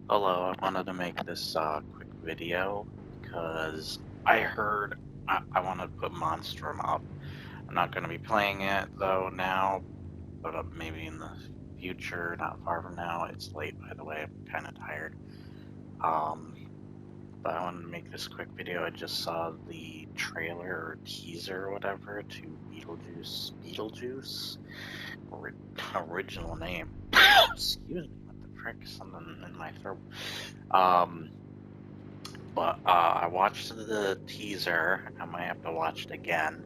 Hello, I wanted to make this quick video because I heard I want to put Monstrum up. I'm not going to be playing it though now, but maybe in the future, not far from now. It's late, by the way. I'm kind of tired. Um, but I wanted to make this quick video. I just saw the trailer or teaser or whatever to Beetlejuice, original name. Excuse me, what the frick? Something in my throat. Um, But I watched the teaser. I might have to watch it again.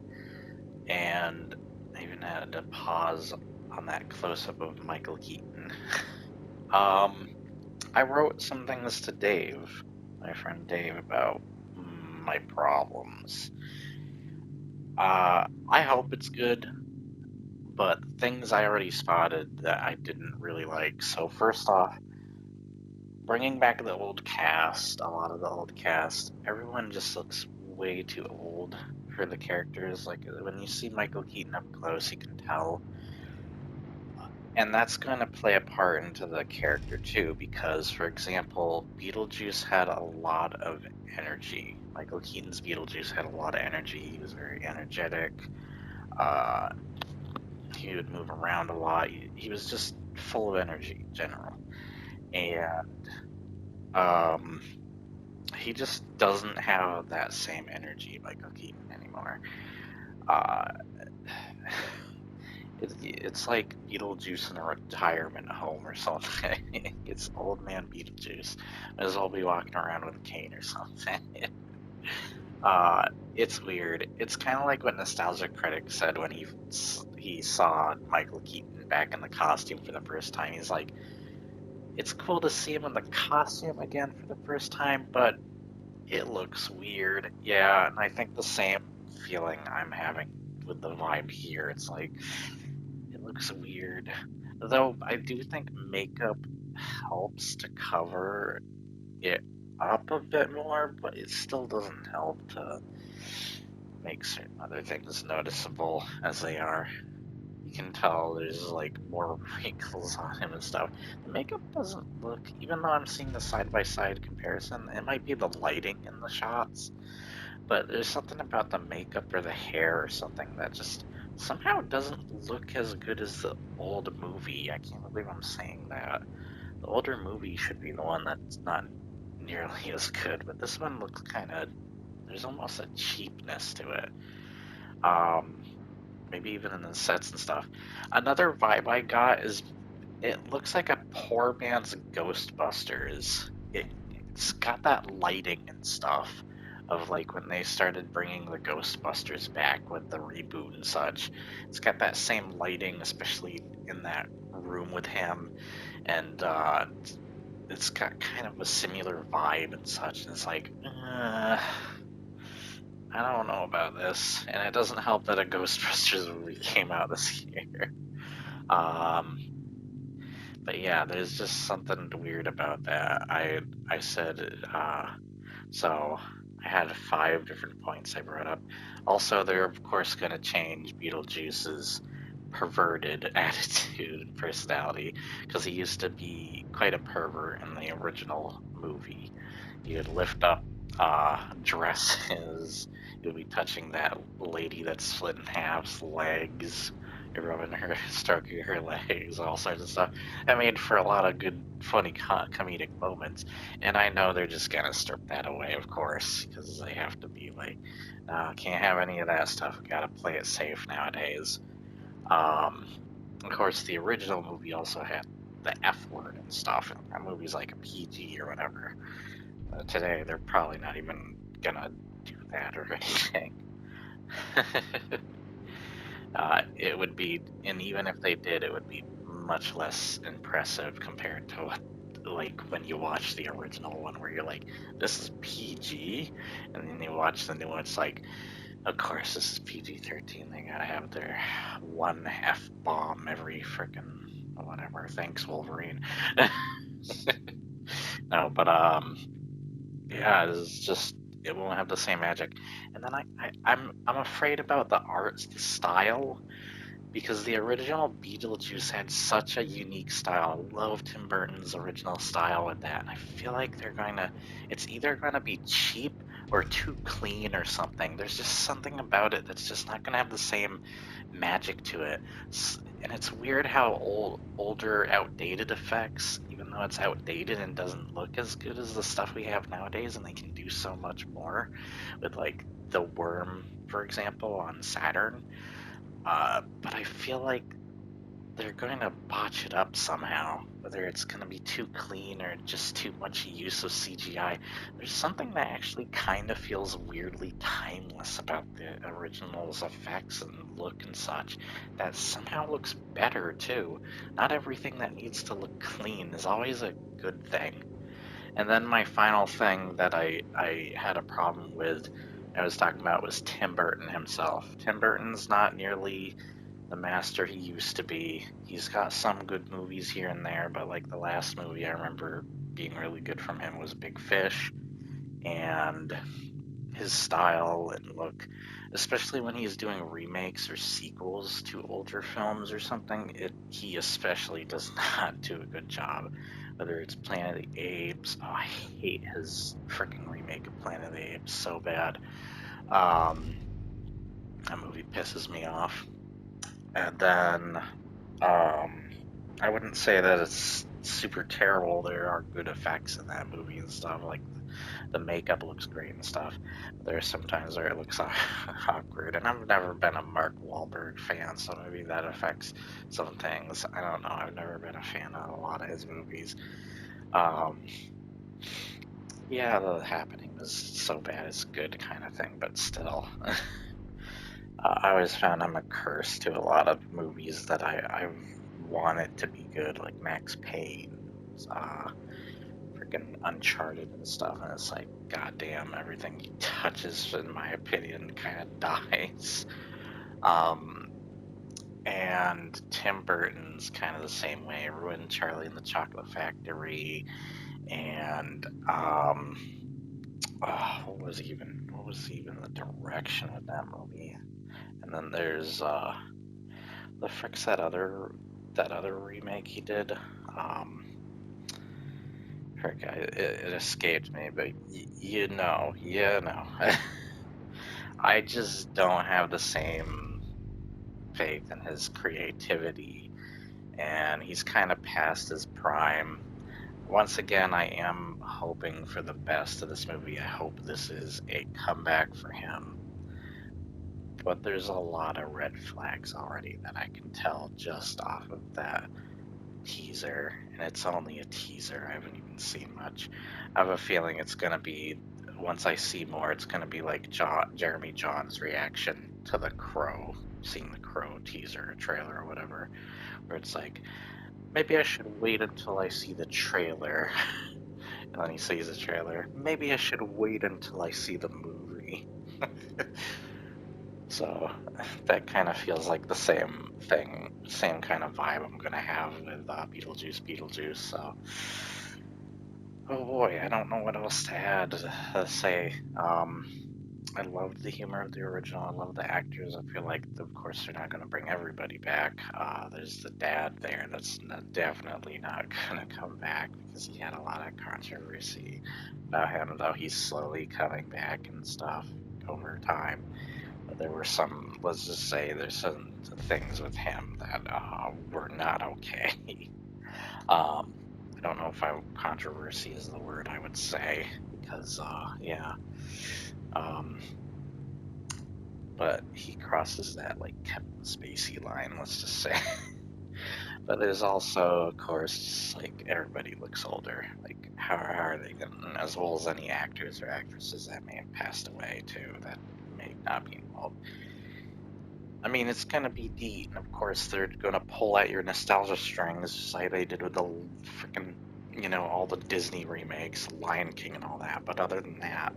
And I even had to pause on that close-up of Michael Keaton. I wrote some things to Dave, my friend Dave, about my problems. I hope it's good, but things I already spotted that I didn't really like. So first off, bringing back the old cast, a lot of the old cast, everyone just looks way too old for the characters. Like when you see Michael Keaton up close, you can tell. And that's going to play a part into the character too, because, for example, Beetlejuice had a lot of energy. Michael Keaton's Beetlejuice had a lot of energy. He was very energetic. Uh, he would move around a lot. He was just full of energy in general. And um, he just doesn't have that same energy, Michael Keaton, anymore. Uh, it's like Beetlejuice in a retirement home or something. It's old man Beetlejuice. Might as well be walking around with a cane or something. uh, it's weird. It's kind of like what Nostalgia Critic said when he saw Michael Keaton back in the costume for the first time. He's like, it's cool to see him in the costume again for the first time, but it looks weird. Yeah, and I think the same feeling I'm having with the vibe here. It's like, it looks weird. Though I do think makeup helps to cover it up a bit more, but it still doesn't help to make certain other things noticeable as they are. You can tell there's like more wrinkles on him and stuff. The makeup doesn't look, even though I'm seeing the side-by-side comparison, it might be the lighting in the shots, but there's something about the makeup or the hair or something that just somehow doesn't look as good as the old movie. I can't believe I'm saying that. The older movie should be the one that's not nearly as good, but this one looks kind of, there's almost a cheapness to it. Um, Maybe even in the sets and stuff. Another vibe I got is it looks like a poor man's Ghostbusters. It's got that lighting and stuff of like when they started bringing the Ghostbusters back with the reboot and such. It's got that same lighting, especially in that room with him, and it's got kind of a similar vibe and such. And it's like, I don't know about this, and it doesn't help that a Ghostbusters movie came out this year. Um, but yeah, there's just something weird about that. I said so. I had 5 different points I brought up. Also, they're of course going to change Beetlejuice's perverted attitude and personality because he used to be quite a pervert in the original movie. He would lift up dresses. He would be touching that lady that's split in half's legs, rubbing her, stroking her legs, all sorts of stuff. That made for a lot of good, funny comedic moments. And I know they're just gonna strip that away, of course, because they have to be like, no, can't have any of that stuff. We gotta play it safe nowadays. Um, of course, the original movie also had the F word and stuff, and that movie's like a PG or whatever. Today, they're probably not even gonna do that or anything. It would be, and even if they did, it would be much less impressive compared to what, like when you watch the original one, where you're like, "This is PG," and then you watch the new one, it's like, "Of course, this is PG-13. They gotta have their one F bomb every frickin' whatever." Thanks, Wolverine. No, but yeah, it's just it won't have the same magic. And then I'm afraid about the art, the style. because the original Beetlejuice had such a unique style. I love Tim Burton's original style with that. And I feel like it's either gonna be cheap or too clean or something. There's just something about it that's just not gonna have the same magic to it. And it's weird how older, outdated effects, even though it's outdated and doesn't look as good as the stuff we have nowadays, and they can do so much more with like the worm, for example, on Saturn. But I feel like they're going to botch it up somehow, whether it's going to be too clean or just too much use of CGI. There's something that actually kind of feels weirdly timeless about the original's effects and look and such, that somehow looks better too. Not everything that needs to look clean is always a good thing. And then my final thing that I had a problem with, I was talking about, was Tim Burton himself. Tim Burton's not nearly the master he used to be. He's got some good movies here and there, but like the last movie I remember being really good from him was Big Fish, and his style and look, especially when he's doing remakes or sequels to older films or something, he especially does not do a good job. Whether it's Planet of the Apes, oh, I hate his freaking remake of Planet of the Apes so bad. That movie pisses me off. And then I wouldn't say that it's super terrible. There are good effects in that movie and stuff. Like the makeup looks great and stuff. There are some times where it looks awkward, and I've never been a Mark Wahlberg fan, so maybe that affects some things. I don't know. I've never been a fan of a lot of his movies. Um, yeah, The Happening was so bad it's good kind of thing, but still. I always found I'm a curse to a lot of movies that I wanted to be good, like Max Payne, freaking Uncharted and stuff, and it's like, goddamn, everything he touches, in my opinion, kind of dies. Um, and Tim Burton's kind of the same way. Ruined Charlie and the Chocolate Factory, and what was even the direction of that movie? And then there's the frick's that other remake he did. Frick, it escaped me, but you know. I just don't have the same faith in his creativity, and he's kind of past his prime. Once again, I am hoping for the best of this movie. I hope this is a comeback for him. But there's a lot of red flags already that I can tell just off of that teaser, and it's only a teaser. I haven't even seen much. I have a feeling it's gonna be, once I see more, it's gonna be like Jeremy John's reaction to The Crow, seeing The Crow teaser or trailer or whatever, where it's like, maybe I should wait until I see the trailer. And then he sees the trailer. Maybe I should wait until I see the movie. So that kind of feels like the same thing, same kind of vibe I'm gonna have with Beetlejuice. So, oh boy, I don't know what else to add to say. I loved the humor of the original. I love the actors. I feel like, of course, they're not gonna bring everybody back. There's the dad there that's definitely not gonna come back because he had a lot of controversy about him, though he's slowly coming back and stuff over time. There were some, let's just say, there's some things with him that were not okay. I don't know if controversy is the word I would say, because, yeah. But he crosses that, like, Kevin Spacey line, let's just say. But there's also, of course, just, like, everybody looks older. Like, how are they going to, as well as any actors or actresses that may have passed away, too, that may not be involved. I mean, it's gonna be neat, and of course they're gonna pull at your nostalgia strings, just like they did with the freaking, all the Disney remakes, Lion King and all that. But other than that,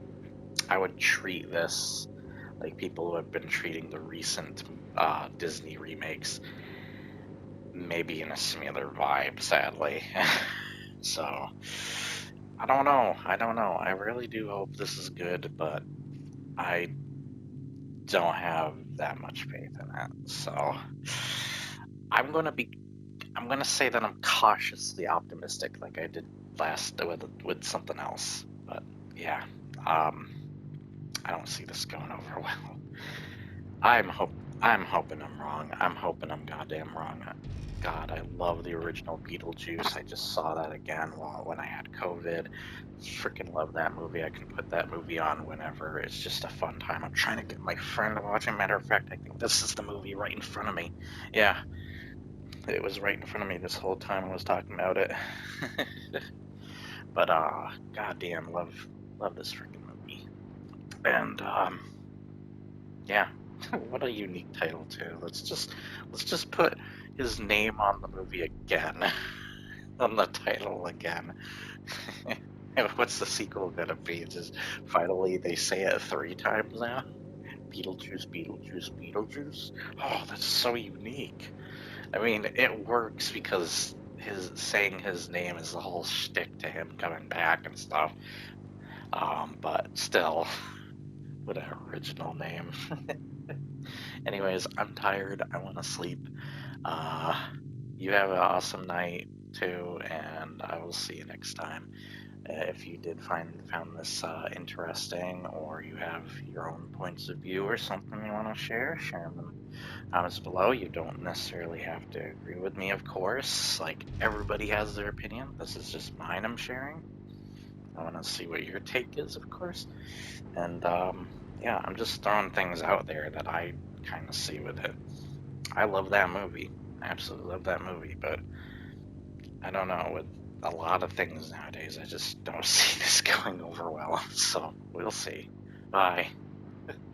I would treat this like people who have been treating the recent Disney remakes, maybe in a similar vibe, sadly. So, I don't know. I really do hope this is good, but I don't have that much faith in it. So, I'm gonna say that I'm cautiously optimistic, like I did last with something else. But yeah, um, I don't see this going over well. I'm hope I'm hoping I'm wrong. I'm hoping I'm goddamn wrong. God, I love the original Beetlejuice. I just saw that again when I had COVID. Freaking love that movie. I can put that movie on whenever. It's just a fun time. I'm trying to get my friend to watch it. Matter of fact, I think this is the movie right in front of me. Yeah, it was right in front of me this whole time I was talking about it. But goddamn, love this freaking movie. And yeah, what a unique title too. Let's just put his name on the movie again, on the title again. What's the sequel gonna be? Just finally they say it 3 times now. Beetlejuice, Beetlejuice, Beetlejuice. Oh, that's so unique. I mean, it works because his saying his name is the whole shtick to him coming back and stuff. But still, what an original name. Anyways, I'm tired. I want to sleep. Uh, you have an awesome night too, and I will see you next time. If you did found this interesting, or you have your own points of view or something you want to share them in the comments below. You don't necessarily have to agree with me, of course. Like, everybody has their opinion. This is just mine I'm sharing. I want to see what your take is, of course. And yeah, I'm just throwing things out there that I kind of see with it. I love that movie. I absolutely love that movie, but I don't know, with a lot of things nowadays, I just don't see this going over well. So we'll see. Bye.